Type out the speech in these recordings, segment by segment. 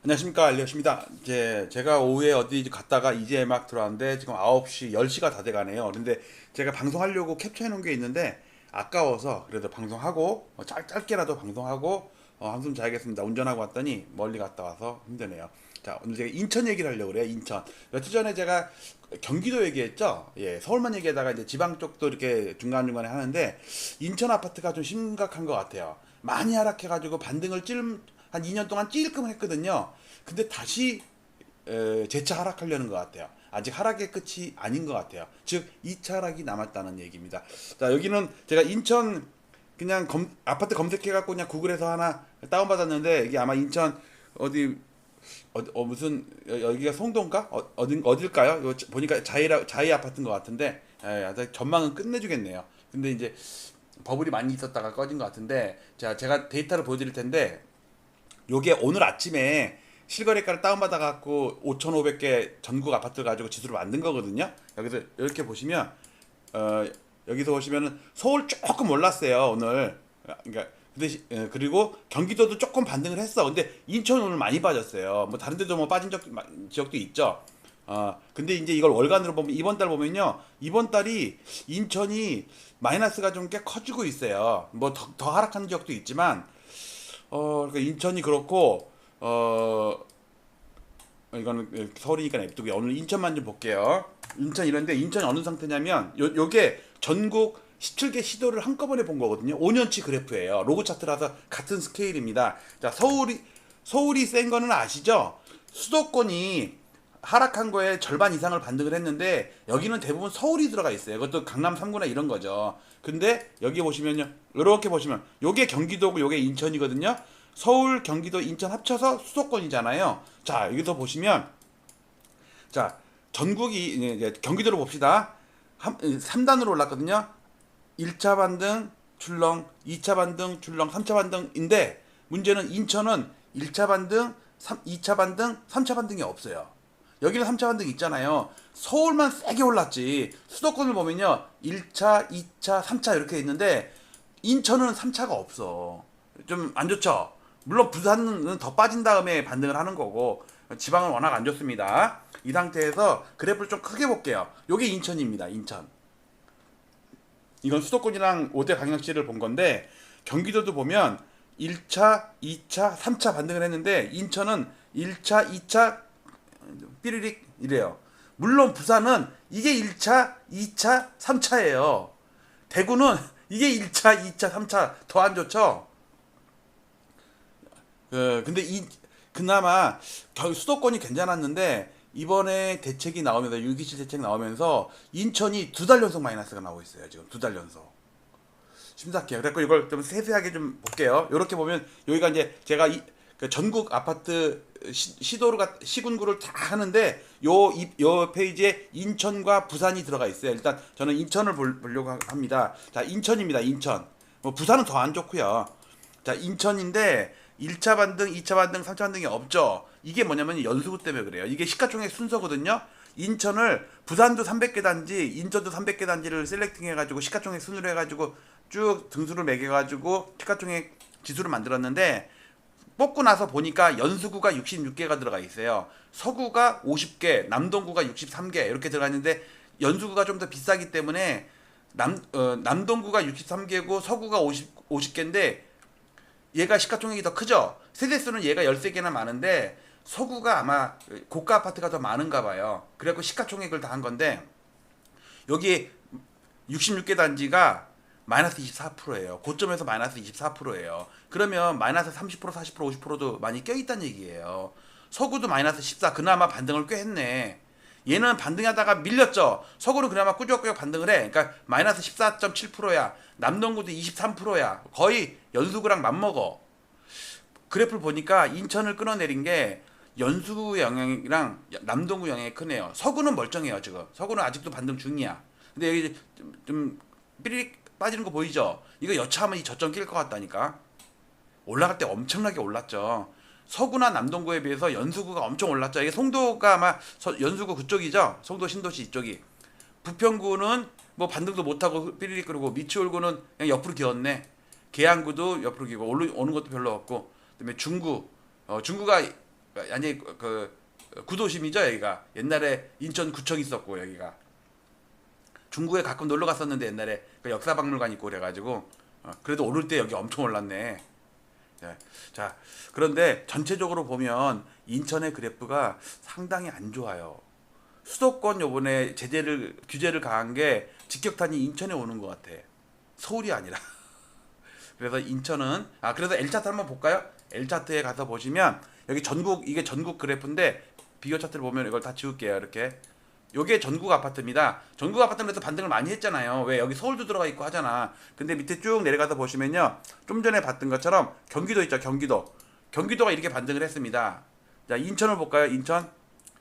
안녕하십니까, 알리오십니다. 제가 오후에 어디 갔다가 이제 막 들어왔는데 지금 9시, 10시가 다 돼가네요. 근데 제가 방송하려고 캡처해 놓은 게 있는데 아까워서 그래도 방송하고 짧게라도 방송하고 한숨 자야겠습니다. 운전하고 왔더니 멀리 갔다 와서 힘드네요. 자, 오늘 제가 인천 얘기를 하려고 그래요. 인천. 며칠 전에 제가 경기도 얘기했죠. 예, 서울만 얘기하다가 이제 지방 쪽도 이렇게 중간중간에 하는데 인천 아파트가 좀 심각한 것 같아요. 많이 하락해가지고 반등을 한 2년 동안 찔끔을 했거든요. 근데 다시 재차 하락하려는 것 같아요. 아직 하락의 끝이 아닌 것 같아요. 즉 2차 하락이 남았다는 얘기입니다. 자, 여기는 제가 인천 그냥 아파트 검색해갖고 그냥 구글에서 하나 다운받았는데 이게 아마 인천 어디 무슨 여기가 송도인가? 어딜까요? 이거 보니까 자이 아파트인 것 같은데 아주 전망은 끝내주겠네요. 근데 이제 버블이 많이 있었다가 꺼진 것 같은데 제가 데이터를 보여드릴 텐데 요게 오늘 아침에 실거래가를 다운받아 갖고 5,500개 전국 아파트를 가지고 지수를 만든 거거든요. 여기서 이렇게 보시면 어 여기서 보시면은 서울 조금 올랐어요 오늘. 그러니까 그리고 경기도도 조금 반등을 했어. 근데 인천 오늘 많이 빠졌어요. 뭐 다른 데도 뭐 빠진 지역도 있죠. 근데 이제 이걸 월간으로 보면 이번 달 보면요. 이번 달이 인천이 마이너스가 좀 꽤 커지고 있어요. 뭐 더 하락하는 지역도 있지만 그러니까 인천이 그렇고, 이거는 서울이니까 냅두고요. 오늘 인천만 좀 볼게요. 인천 이런데 인천이 어느 상태냐면, 요게 전국 17개 시도를 한꺼번에 본 거거든요. 5년치 그래프예요. 로그 차트라서 같은 스케일입니다. 자, 서울이 센 거는 아시죠? 수도권이 하락한 거에 절반 이상을 반등을 했는데 여기는 대부분 서울이 들어가 있어요. 이것도 강남 3구나 이런 거죠. 근데 여기 보시면요. 이렇게 보시면 요게 경기도고 요게 인천이거든요. 서울, 경기도, 인천 합쳐서 수도권이잖아요. 자, 여기서 보시면 자, 전국이 이제 경기도로 봅시다. 3단으로 올랐거든요. 1차 반등 출렁, 2차 반등 출렁, 3차 반등인데 문제는 인천은 1차 반등, 2차 반등, 3차 반등이 없어요. 여기는 3차 반등 있잖아요. 서울만 세게 올랐지. 수도권을 보면요. 1차, 2차, 3차 이렇게 있는데 인천은 3차가 없어. 좀 안 좋죠. 물론 부산은 더 빠진 다음에 반등을 하는 거고 지방은 워낙 안 좋습니다. 이 상태에서 그래프를 좀 크게 볼게요. 요게 인천입니다. 인천. 이건 수도권이랑 5대 강력시를 본 건데 경기도도 보면 1차, 2차, 3차 반등을 했는데 인천은 1차, 2차 삐리릭 이래요. 물론 부산은 이게 1차, 2차, 3차예요. 대구는 이게 1차, 2차, 3차 더 안 좋죠? 근데 그나마 수도권이 괜찮았는데 이번에 대책이 나오면서 627 대책 나오면서 인천이 2달 연속 마이너스가 나오고 있어요. 지금 2달 연속. 심각해요. 그래서 이걸 좀 세세하게 좀 볼게요. 이렇게 보면 여기가 이제 제가 그 전국 아파트 시군구를 다 하는데 요 페이지에 인천과 부산이 들어가 있어요. 일단 저는 인천을 보려고 합니다. 자, 인천입니다. 인천. 뭐 부산은 더 안 좋고요. 자, 인천인데 1차 반등, 2차 반등, 3차 반등이 없죠. 이게 뭐냐면 연수구 때문에 그래요. 이게 시가총액 순서거든요. 인천을 부산도 300개 단지, 인천도 300개 단지를 셀렉팅 해가지고 시가총액 순으로 해가지고 쭉 등수를 매겨가지고 시가총액 지수를 만들었는데 뽑고 나서 보니까 연수구가 66개가 들어가 있어요. 서구가 50개, 남동구가 63개 이렇게 들어가 있는데 연수구가 좀 더 비싸기 때문에 남동구가 63개고 서구가 50개인데 얘가 시가총액이 더 크죠. 세대수는 얘가 13개나 많은데 서구가 아마 고가 아파트가 더 많은가 봐요. 그래갖고 시가총액을 다 한 건데 여기 66개 단지가 마이너스 24%예요. 고점에서 마이너스 24%예요. 그러면 마이너스 30%, 40%, 50%도 많이 껴있다는 얘기예요. 서구도 마이너스 14, 그나마 반등을 꽤 했네. 얘는 반등하다가 밀렸죠. 서구는 그나마 꾸역꾸역 반등을 해. 그러니까 마이너스 14.7%야. 남동구도 23%야. 거의 연수구랑 맞먹어. 그래프를 보니까 인천을 끌어내린 게 연수구 영향이랑 남동구 영향이 크네요. 서구는 멀쩡해요 지금. 서구는 아직도 반등 중이야. 근데 여기 좀 삐리릭 빠지는 거 보이죠? 이거 여차하면 이 저점 낄 것 같다니까. 올라갈 때 엄청나게 올랐죠. 서구나 남동구에 비해서 연수구가 엄청 올랐죠. 이게 송도가 아마 연수구 그쪽이죠. 송도 신도시 이쪽이. 부평구는 뭐 반등도 못하고 삐리릭 그러고 미추홀구는 그냥 옆으로 기었네. 계양구도 옆으로 기고 오는 것도 별로 없고. 그다음에 중구가 아니 구도심이죠 여기가. 옛날에 인천구청 있었고 여기가 중구에 가끔 놀러 갔었는데 옛날에 그 역사박물관 있고 그래가지고 그래도 오를 때 여기 엄청 올랐네. 예. 자, 그런데 전체적으로 보면 인천의 그래프가 상당히 안 좋아요. 수도권 요번에 규제를 가한 게 직격탄이 인천에 오는 것 같아. 서울이 아니라. 그래서 인천은 그래서 L차트 한번 볼까요? L차트에 가서 보시면 여기 이게 전국 그래프인데 비교 차트를 보면 이걸 다 지울게요. 이렇게. 요게 전국 아파트입니다. 전국 아파트에서 반등을 많이 했잖아요. 왜 여기 서울도 들어가 있고 하잖아. 근데 밑에 쭉 내려가서 보시면요. 좀 전에 봤던 것처럼 경기도 있죠. 경기도가 이렇게 반등을 했습니다. 자, 인천을 볼까요? 인천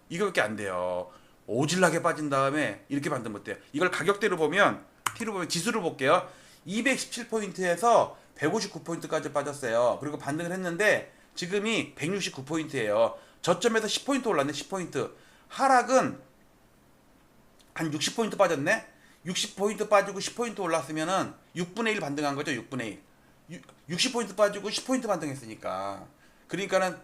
이거밖에 안 돼요. 오질나게 빠진 다음에 이렇게 반등 못해요. 이걸 가격대로 보면 T로 보면 지수를 볼게요. 217포인트에서 159포인트까지 빠졌어요. 그리고 반등을 했는데 지금이 169포인트예요. 저점에서 10포인트 올랐네. 10포인트. 하락은 한 60포인트 빠졌네. 60포인트 빠지고 10포인트 올랐으면은 6분의 1 반등한 거죠. 6분의 1. 60포인트 빠지고 10포인트 반등했으니까. 그러니까는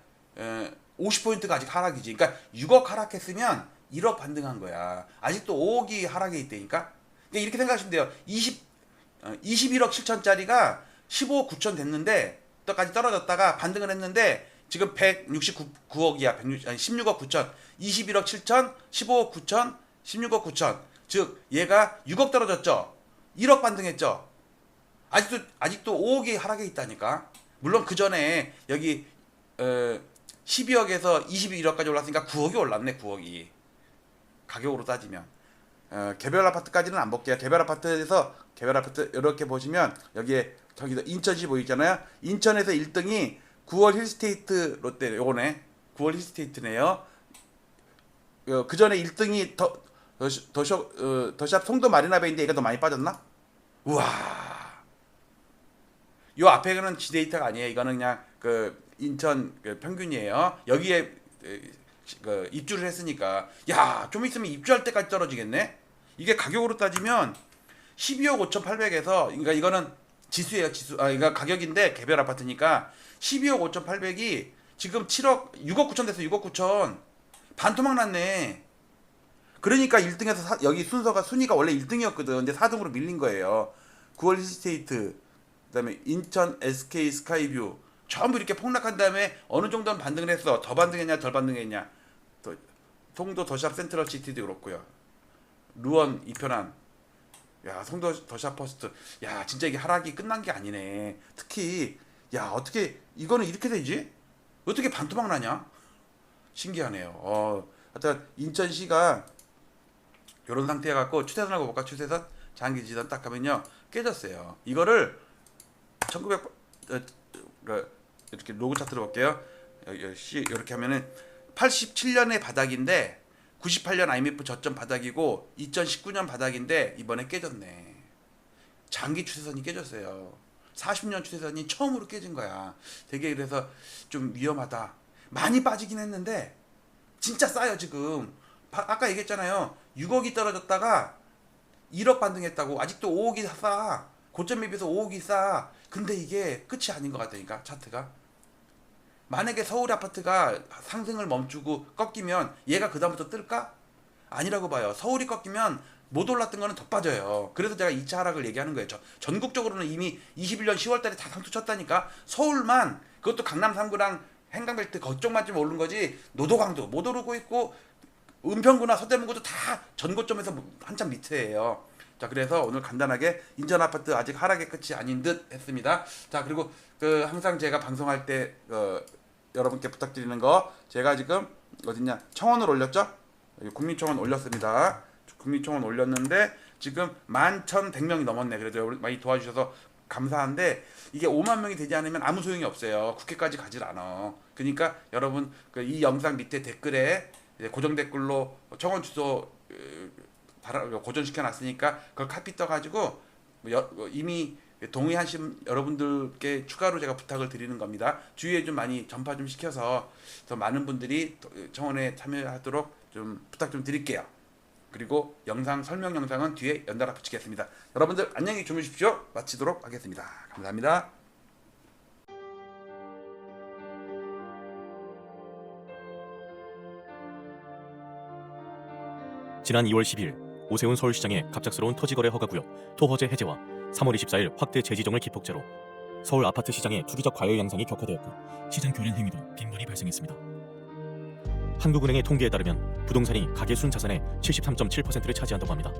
50포인트가 아직 하락이지. 그러니까 6억 하락했으면 1억 반등한 거야. 아직도 5억이 하락해 있다니까. 그러니까 이렇게 생각하시면 돼요. 21억 7천짜리가 15억 9천 됐는데 또까지 떨어졌다가 반등을 했는데 지금 169억이야. 16억 9천. 21억 7천, 15억 9천, 16억 9천. 즉 얘가 6억 떨어졌죠. 1억 반등했죠. 아직도 5억이 하락해 있다니까. 물론 그 전에 여기 12억에서 21억까지 올랐으니까 9억이 올랐네. 9억이 가격으로 따지면 개별 아파트까지는 안 볼게요. 개별 아파트 이렇게 보시면 여기에 저기도 인천시 보이잖아요. 인천에서 1등이 9월 힐스테이트 롯데 요거네. 9월 힐스테이트네요. 그 전에 1등이 더샵 송도 마리나베이인데 얘가 더 많이 빠졌나? 우와. 요 앞에는 지데이터가 아니에요. 이거는 그냥 그 인천 그 평균이에요. 여기에 그 입주를 했으니까 야, 좀 있으면 입주할 때까지 떨어지겠네. 이게 가격으로 따지면 12억 5,800에서 그러니까 이거는 지수예요. 그러니까 가격인데 개별 아파트니까 12억 5,800이 지금 6억 9천 됐어. 6억 9천. 반토막 났네. 그러니까 1등에서 여기 순위가 원래 1등이었거든. 근데 4등으로 밀린 거예요. 9월 힐스테이트, 그다음에 인천 SK 스카이뷰 전부 이렇게 폭락한 다음에 어느 정도는 반등을 했어. 더 반등했냐, 덜 반등했냐. 송도 더샵 센트럴 시티도 그렇고요. 루원 이편한. 야, 송도 더샵 퍼스트. 야, 진짜 이게 하락이 끝난 게 아니네. 특히 야, 어떻게 이거는 이렇게 되지? 어떻게 반토막 나냐? 신기하네요. 하여튼 인천시가 이런 상태에 갖고 추세선을 볼까? 추세선 장기지선 딱 하면요 깨졌어요. 이거를 1900 이렇게 로그 차트로 볼게요. 이렇게 하면은 87년의 바닥인데 98년 IMF 저점 바닥이고 2019년 바닥인데 이번에 깨졌네. 장기 추세선이 깨졌어요. 40년 추세선이 처음으로 깨진 거야. 되게 그래서 좀 위험하다. 많이 빠지긴 했는데 진짜 싸요 지금. 아까 얘기했잖아요. 6억이 떨어졌다가 1억 반등했다고. 아직도 5억이 싸. 고점에 비해서 5억이 싸. 근데 이게 끝이 아닌 것 같다니까 차트가. 만약에 서울 아파트가 상승을 멈추고 꺾이면 얘가 그 다음부터 뜰까? 아니라고 봐요. 서울이 꺾이면 못 올랐던 거는 더 빠져요. 그래서 제가 2차 하락을 얘기하는 거예요. 전국적으로는 이미 21년 10월달에 다 상투 쳤다니까. 서울만 그것도 강남 3구랑 행강벨트 그쪽만 좀 오른 거지. 노도강도 못 오르고 있고 은평구나 서대문구도 다 전고점에서 한참 밑에예요. 자, 그래서 오늘 간단하게 인천 아파트 아직 하락의 끝이 아닌 듯 했습니다. 자, 그리고 항상 제가 방송할 때 여러분께 부탁드리는 거, 제가 지금 어딨냐 청원을 올렸죠? 국민청원 올렸습니다. 국민청원 올렸는데 지금 11,100명이 넘었네. 그래도 많이 도와주셔서 감사한데 이게 5만 명이 되지 않으면 아무 소용이 없어요. 국회까지 가질 않아. 그러니까 여러분 이 영상 밑에 댓글에 고정 댓글로 청원 주소 고정시켜 놨으니까 그걸 카피 떠가지고 이미 동의하신 여러분들께 추가로 제가 부탁을 드리는 겁니다. 주위에 좀 많이 전파 좀 시켜서 더 많은 분들이 청원에 참여하도록 좀 부탁 좀 드릴게요. 그리고 설명 영상은 뒤에 연달아 붙이겠습니다. 여러분들 안녕히 주무십시오. 마치도록 하겠습니다. 감사합니다. 지난 2월 12일 오세훈 서울시장의 갑작스러운 토지거래 허가구역 토허제 해제와 3월 24일 확대 재지정을 기폭제로 서울 아파트 시장의 투기적 과열 양상이 격화되었고 시장 교란 행위도 빈번히 발생했습니다. 한국은행의 통계에 따르면 부동산이 가계 순자산의 73.7%를 차지한다고 합니다.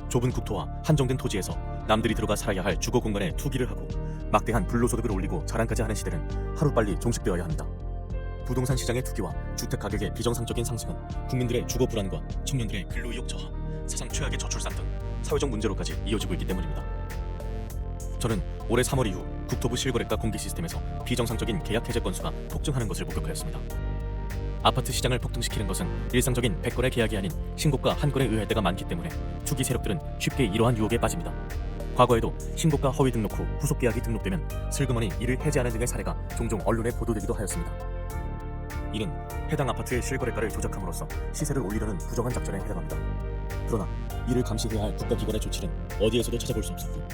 좁은 국토와 한정된 토지에서 남들이 들어가 살아야 할 주거 공간에 투기를 하고 막대한 불로소득을 올리고 자랑까지 하는 시대는 하루빨리 종식되어야 합니다. 부동산 시장의 투기와 주택 가격의 비정상적인 상승은 국민들의 주거 불안과 청년들의 근로 의욕 저하, 사상 최악의 저출산 등 사회적 문제로까지 이어지고 있기 때문입니다. 저는 올해 3월 이후 국토부 실거래가 공개 시스템에서 비정상적인 계약 해제 건수가 폭증하는 것을 목격하였습니다. 아파트 시장을 폭등시키는 것은 일상적인 100건의 계약이 아닌 신고가 한 건에 의할 때가 많기 때문에 투기 세력들은 쉽게 이러한 유혹에 빠집니다. 과거에도 신고가 허위 등록 후 후속 계약이 등록되면 슬그머니 이를 해제하는 등의 사례가 종종 언론에 보도되기도 하였습니다. 이는 해당 아파트의 실거래가를 조작함으로써 시세를 올리려는 부정한 작전에 해당합니다. 그러나 이를 감시해야 할 국가기관의 조치는 어디에서도 찾아볼 수 없었고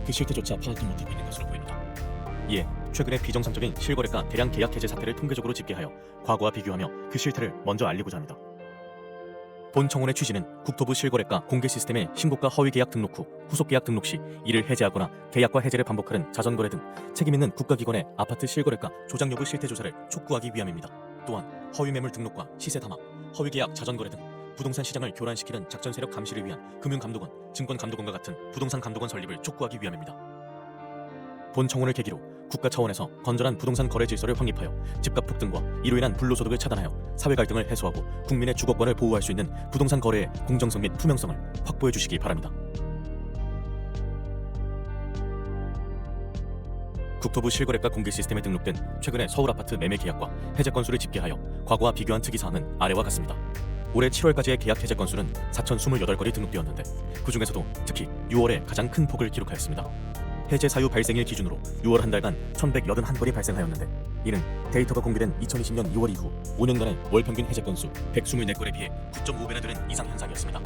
그 실태조차 파악도 못하고 있는 것으로 보입니다. 이에 최근의 비정상적인 실거래가 대량 계약 해제 사태를 통계적으로 집계하여 과거와 비교하며 그 실태를 먼저 알리고자 합니다. 본 청원의 취지는 국토부 실거래가 공개 시스템의 신고가 허위 계약 등록 후 후속 계약 등록 시 이를 해제하거나 계약과 해제를 반복하는 자전거래 등 책임있는 국가기관의 아파트 실거래가 조작 여부 실태 조사를 촉구하기 위함입니다. 또한 허위 매물 등록과 시세 담합, 허위 계약 자전거래 등 부동산 시장을 교란시키는 작전 세력 감시를 위한 금융감독원, 증권감독원과 같은 부동산 감독원 설립을 촉구하기 위함입니다. 본 청원을 계기로 국가 차원에서 건전한 부동산 거래 질서를 확립하여 집값 폭등과 이로 인한 불로소득을 차단하여 사회 갈등을 해소하고 국민의 주거권을 보호할 수 있는 부동산 거래의 공정성 및 투명성을 확보해 주시기 바랍니다. 국토부 실거래가 공개 시스템에 등록된 최근의 서울 아파트 매매 계약과 해제 건수를 집계하여 과거와 비교한 특이 사항은 아래와 같습니다. 올해 7월까지의 계약 해제 건수는 4,028건이 등록되었는데 그 중에서도 특히 6월에 가장 큰 폭을 기록하였습니다. 해제 사유 발생일 기준으로 6월 한 달간 1,181건이 발생하였는데 이는 데이터가 공개된 2020년 2월 이후 5년간의 월 평균 해제 건수 124건에 비해 9.5배나 되는 이상 현상이었습니다.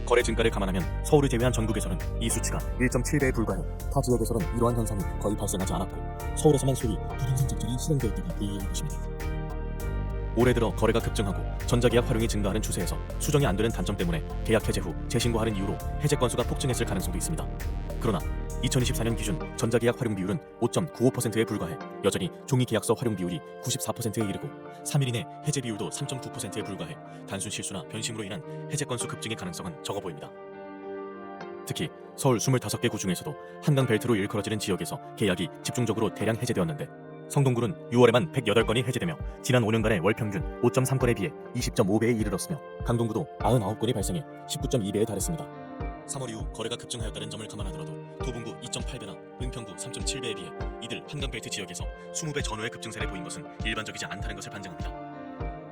거래 증가를 감안하면 서울을 제외한 전국에서는 이 수치가 1.7배에 불과해 타 지역에서는 이러한 현상이 거의 발생하지 않았고 서울에서만 소위 부동산 적절히 실행되었다고 보여야 할 것입니다. 올해 들어 거래가 급증하고 전자계약 활용이 증가하는 추세에서 수정이 안 되는 단점 때문에 계약 해제 후 재신고하는 이유로 해제 건수가 폭증했을 가능성도 있습니다. 그러나 2024년 기준 전자계약 활용 비율은 5.95%에 불과해 여전히 종이계약서 활용 비율이 94%에 이르고 3일 이내 해제 비율도 3.9%에 불과해 단순 실수나 변심으로 인한 해제 건수 급증의 가능성은 적어 보입니다. 특히 서울 25개 구 중에서도 한강 벨트로 일컬어지는 지역에서 계약이 집중적으로 대량 해제되었는데 성동구는 6월에만 108건이 해제되며 지난 5년간의 월 평균 5.3건에 비해 20.5배에 이르렀으며 강동구도 99건이 발생해 19.2배에 달했습니다. 3월 이후 거래가 급증하였다는 점을 감안하더라도 도봉구 2.8배나 은평구 3.7배에 비해 이들 한강벨트 지역에서 20배 전후의 급증세를 보인 것은 일반적이지 않다는 것을 반증합니다.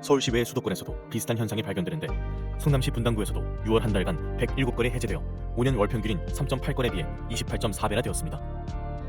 서울시 외의 수도권에서도 비슷한 현상이 발견되는데 성남시 분당구에서도 6월 한 달간 107건이 해제되어 5년 월 평균인 3.8건에 비해 28.4배나 되었습니다.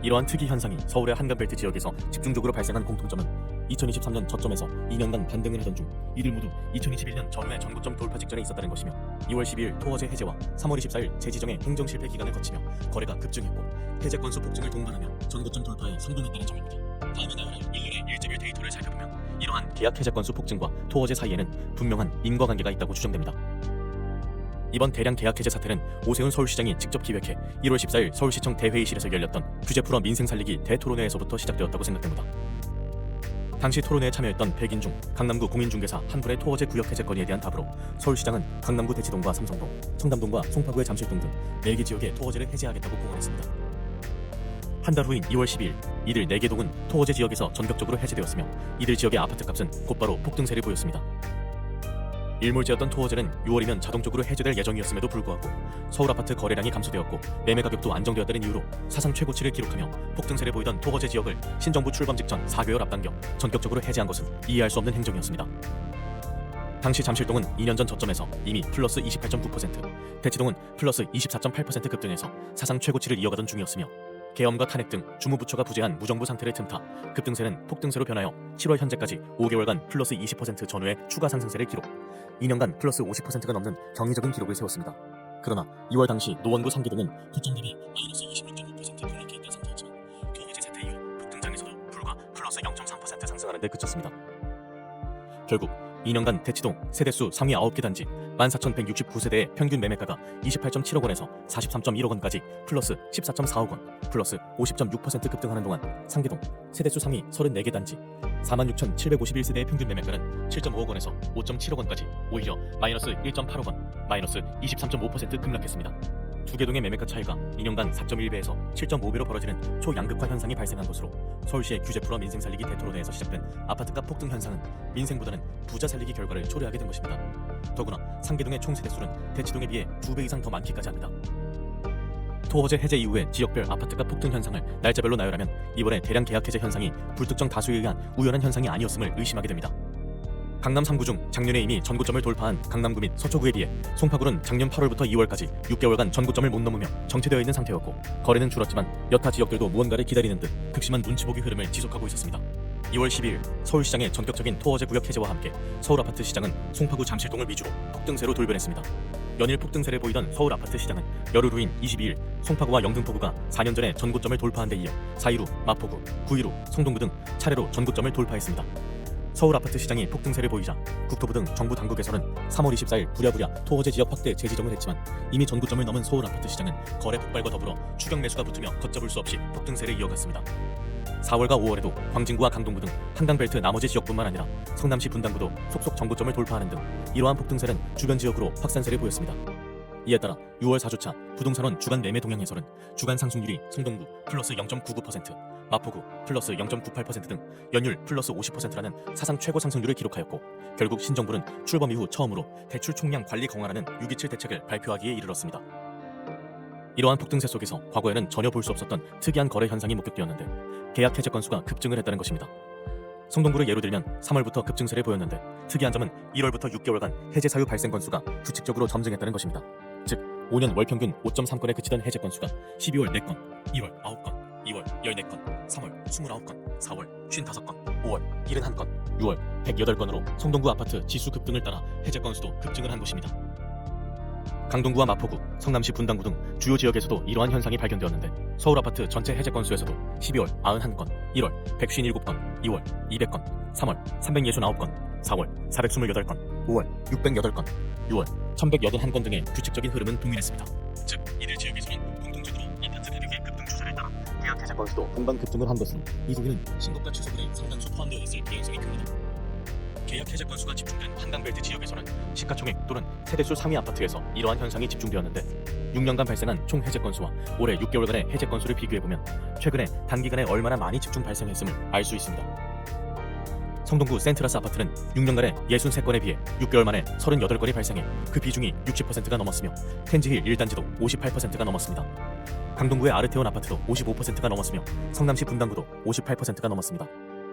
이러한 특이 현상이 서울의 한강벨트 지역에서 집중적으로 발생한 공통점은 2023년 저점에서 2년간 반등을 하던 중 이들 모두 2021년 전후의 전고점 돌파 직전에 있었다는 것이며 2월 12일 토허제 해제와 3월 24일 재지정의 행정 실패 기간을 거치며 거래가 급증했고 해제 건수 폭증을 동반하며 전고점 돌파에 성공했다는 점입니다. 다음에 나열할 1년의 1.1 데이터를 살펴보면 이러한 계약 해제 건수 폭증과 토허제 사이에는 분명한 인과관계가 있다고 추정됩니다. 이번 대량 계약 해제 사태는 오세훈 서울시장이 직접 기획해 1월 14일 서울시청 대회의실에서 열렸던 규제 풀어 민생 살리기 대토론회에서부터 시작되었다고 생각됩니다. 당시 토론회에 참여했던 100인 중 강남구 공인중개사 한 분의 토허제 구역 해제 건의에 대한 답으로 서울시장은 강남구 대치동과 삼성동, 청담동과 송파구의 잠실동 등 4개 지역의 토허제를 해제하겠다고 공언했습니다. 한 달 후인 2월 12일 이들 4개 동은 토허제 지역에서 전격적으로 해제되었으며 이들 지역의 아파트값은 곧바로 폭등세를 보였습니다. 일몰제였던 토허제는 6월이면 자동적으로 해제될 예정이었음에도 불구하고 서울 아파트 거래량이 감소되었고 매매 가격도 안정되었다는 이유로 사상 최고치를 기록하며 폭등세를 보이던 토허제 지역을 신정부 출범 직전 4개월 앞당겨 전격적으로 해제한 것은 이해할 수 없는 행정이었습니다. 당시 잠실동은 2년 전 저점에서 이미 플러스 28.9%, 대치동은 플러스 24.8% 급등해서 사상 최고치를 이어가던 중이었으며 계엄과 탄핵 등 주무부처가 부재한 무정부 상태를 틈타 급등세는 폭등세로 변하여 7월 현재까지 5개월간 플러스 20% 전후의 추가 상승세를 기록, 2년간 플러스 50%가 넘는 경이적인 기록을 세웠습니다. 그러나 2월 당시 노원구 3기 등은 고점 대비 마이너스 26.5% 폭락해 있던 상태였지만 토허제 사태 이후 폭등장에서도 불과 플러스 0.3% 상승하는 데 그쳤습니다. 결국 2년간 대치동 세대수 상위 9개 단지 14,169세대의 평균 매매가가 28.7억 원에서 43.1억 원까지 플러스 14.4억 원, 플러스 50.6% 급등하는 동안 상계동 세대수 상위 34개 단지 46,751세대의 평균 매매가는 7.5억 원에서 5.7억 원까지 오히려 마이너스 1.8억 원, 마이너스 23.5% 급락했습니다. 두 개 동의 매매가 차이가 2년간 4.1배에서 7.5배로 벌어지는 초양극화 현상이 발생한 것으로 서울시의 규제 풀어 민생 살리기 대토론회에서 시작된 아파트값 폭등 현상은 민생보다는 부자 살리기 결과를 초래하게 된 것입니다. 더구나 상계동의 총 세대수는 대치동에 비해 2배 이상 더 많기까지 합니다. 토호제 해제 이후에 지역별 아파트값 폭등 현상을 날짜별로 나열하면 이번에 대량 계약 해제 현상이 불특정 다수에 의한 우연한 현상이 아니었음을 의심하게 됩니다. 강남 3구 중 작년에 이미 전고점을 돌파한 강남구 및 서초구에 비해 송파구는 작년 8월부터 2월까지 6개월간 전고점을 못 넘으며 정체되어 있는 상태였고 거래는 줄었지만 여타 지역들도 무언가를 기다리는 듯 극심한 눈치보기 흐름을 지속하고 있었습니다. 2월 12일 서울시장의 전격적인 토어제 구역 해제와 함께 서울 아파트 시장은 송파구 잠실동을 위주로 폭등세로 돌변했습니다. 연일 폭등세를 보이던 서울 아파트 시장은 열흘 후인 22일 송파구와 영등포구가 4년 전에 전고점을 돌파한 데 이어 4일 후 마포구, 9일 후 성동구 등 차례로 전고점을 돌파했습니다. 서울 아파트 시장이 폭등세를 보이자 국토부 등 정부 당국에서는 3월 24일 부랴부랴 토호제 지역 확대 재지정을 했지만 이미 전고점을 넘은 서울 아파트 시장은 거래 폭발과 더불어 추격 매수가 붙으며 걷잡을 수 없이 폭등세를 이어갔습니다. 4월과 5월에도 광진구와 강동구 등 한강벨트 나머지 지역뿐만 아니라 성남시 분당구도 속속 전고점을 돌파하는 등 이러한 폭등세는 주변 지역으로 확산세를 보였습니다. 이에 따라 6월 4주차 부동산원 주간 매매 동향에서는 주간 상승률이 성동구 플러스 0.99%, 마포구 플러스 0.98% 등 연율 플러스 50%라는 사상 최고 상승률을 기록하였고 결국 신정부는 출범 이후 처음으로 대출 총량 관리 강화라는 6.27 대책을 발표하기에 이르렀습니다. 이러한 폭등세 속에서 과거에는 전혀 볼 수 없었던 특이한 거래 현상이 목격되었는데 계약 해제 건수가 급증을 했다는 것입니다. 성동구를 예로 들면 3월부터 급증세를 보였는데 특이한 점은 1월부터 6개월간 해제 사유 발생 건수가 규칙적으로 점증했다는 것입니다. 즉 5년 월 평균 5.3건에 그치던 해제 건수가 12월 4건, 1월 9건, 2월 14건, 3월 29건, 4월 55건, 5월 71건, 6월 108건으로 성동구 아파트 지수 급등을 따라 해제 건수도 급증을 한 것입니다. 강동구와 마포구, 성남시 분당구 등 주요 지역에서도 이러한 현상이 발견되었는데 서울 아파트 전체 해제 건수에서도 12월 91건, 1월 157건, 2월 200건, 3월 369건, 4월 428건, 5월 608건, 6월 1181건 등의 규칙적인 흐름은 동일했습니다. 즉 이들 지역에서는 공통적으로 아파트 가격의 급등 추세를 따라 계약 해제 건수도 동반 급등을 한 것은 이 속에는 신고가 취소분의 상당수 포함되어 있을 가능성이 큽니다. 계약 해제 건수가 집중된 한강벨트 지역에서는 시가총액 또는 세대수 상위 아파트에서 이러한 현상이 집중되었는데 6년간 발생한 총 해제 건수와 올해 6개월간의 해제 건수를 비교해보면 최근에 단기간에 얼마나 많이 집중 발생했음을 알 수 있습니다. 성동구 센트라스 아파트는 6년간에 63건에 비해 6개월 만에 38건이 발생해 그 비중이 60%가 넘었으며 텐지힐 1단지도 58%가 넘었습니다. 강동구의 아르테온 아파트도 55%가 넘었으며 성남시 분당구도 58%가 넘었습니다.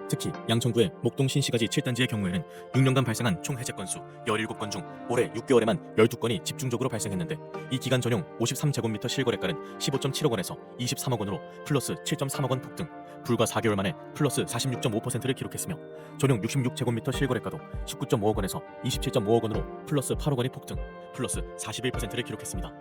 특히 양천구의 목동 신시가지 7단지의 경우에는 6년간 발생한 총 해제 건수 17건 중 올해 6개월에만 12건이 집중적으로 발생했는데 이 기간 전용 53제곱미터 실거래가는 15.7억 원에서 23억 원으로 플러스 7.3억 원 폭등, 불과 4개월 만에 플러스 46.5%를 기록했으며 전용 66제곱미터 실거래가도 19.5억 원에서 27.5억 원으로 플러스 8억 원이 폭등, 플러스 41%를 기록했습니다.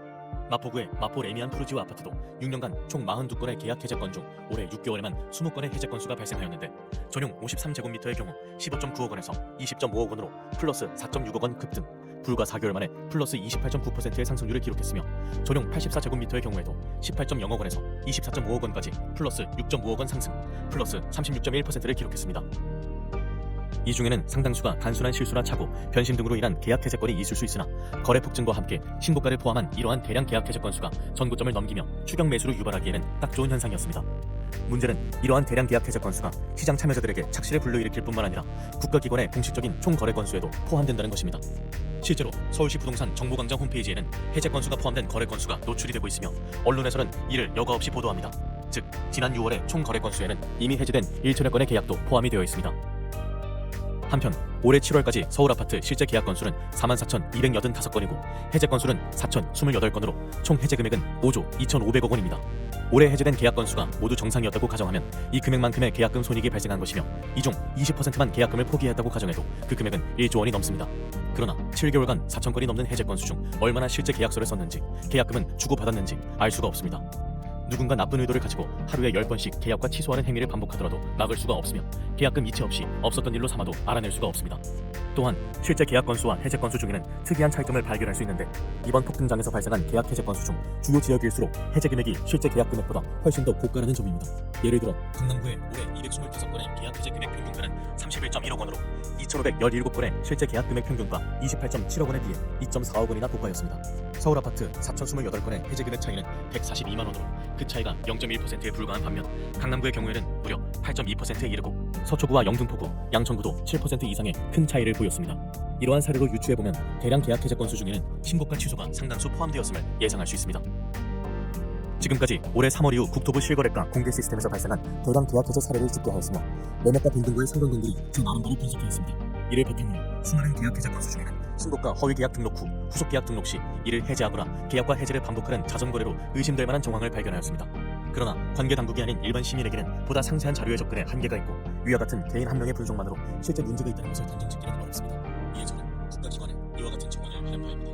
마포구의 마포 레미안 푸르지오 아파트도 6년간 총 42건의 계약 해제 건 중 올해 6개월에만 20건의 해제 건수가 발생하였는데 전용 53제곱미터의 경우 15.9억 원에서 20.5억 원으로 플러스 4.6억 원 급등, 불과 4개월 만에 플러스 28.9%의 상승률을 기록했으며 전용 84제곱미터의 경우에도 18.0억 원에서 24.5억 원까지 플러스 6.5억 원 상승, 플러스 36.1%를 기록했습니다. 이 중에는 상당수가 단순한 실수나 착오, 변심 등으로 인한 계약 해제권이 있을 수 있으나 거래 폭증과 함께 신고가를 포함한 이러한 대량 계약 해제 건수가 전고점을 넘기며 추격 매수를 유발하기에는 딱 좋은 현상이었습니다. 문제는 이러한 대량 계약 해제 건수가 시장 참여자들에게 착시를 불러일으킬 뿐만 아니라 국가기관의 공식적인 총 거래 건수에도 포함된다는 것입니다. 실제로 서울시 부동산 정보광장 홈페이지에는 해제 건수가 포함된 거래 건수가 노출이 되고 있으며 언론에서는 이를 여과 없이 보도합니다. 즉 지난 6월의 총 거래 건수에는 이미 해제된 1천여 건의 계약도 포함이 되어 있습니다. 한편 올해 7월까지 서울 아파트 실제 계약 건수는 44,285건이고 해제 건수는 4,028건으로 총 해제 금액은 5조 2,500억 원입니다. 올해 해제된 계약 건수가 모두 정상이었다고 가정하면 이 금액만큼의 계약금 손익이 발생한 것이며 이 중 20%만 계약금을 포기했다고 가정해도 그 금액은 1조 원이 넘습니다. 그러나 7개월간 4,000건이 넘는 해제 건수 중 얼마나 실제 계약서를 썼는지 계약금은 주고받았는지 알 수가 없습니다. 누군가 나쁜 의도를 가지고 하루에 10번씩 계약과 취소하는 행위를 반복하더라도 막을 수가 없으며 계약금 이체 없이 없었던 일로 삼아도 알아낼 수가 없습니다. 또한 실제 계약 건수와 해제 건수 중에는 특이한 차이점을 발견할 수 있는데 이번 폭등장에서 발생한 계약 해제 건수 중 주요 지역일수록 해제 금액이 실제 계약 금액보다 훨씬 더 고가라는 점입니다. 예를 들어 강남구의 올해 225건의 계약 해제 금액 평균가는 31.1억 원으로 2,517건의 실제 계약 금액 평균가 28.7억 원에 비해 2.4억 원이나 고가였습니다. 서울 아파트 4,028건의 해제 금액 차이는 142만 원으로 그 차이가 0.1%에 불과한 반면 강남구의 경우에는 무려 8.2%에 이르고 서초구와 영등포구, 양천구도 7% 이상의 큰 차이를 보였습니다. 이러한 사례로 유추해보면 대량 계약 해제 건수 중에는 신고가 취소가 상당수 포함되었음을 예상할 수 있습니다. 지금까지 올해 3월 이후 국토부 실거래가 공개 시스템에서 발생한 대량 계약 해제 사례를 집계하였으며 매매가 빈등과의 상관관계를 저 나름대로 분석하였습니다. 이를 바탕으로 수많은 계약 해제 건수 중에는 신고가 허위 계약 등록 후 후속 계약 등록 시 이를 해제하거나 계약과 해제를 반복하는 자전거래로 의심될 만한 정황을 발견하였습니다. 그러나 관계 당국이 아닌 일반 시민에게는 보다 상세한 자료에 접근에 한계가 있고 위와 같은 개인 한 명의 분석만으로 실제 문제가 있다는 것을 단정 짓기는 어렵습니다. 이에 저는 국가기관에 이와 같은 정황을 하는 바입니다.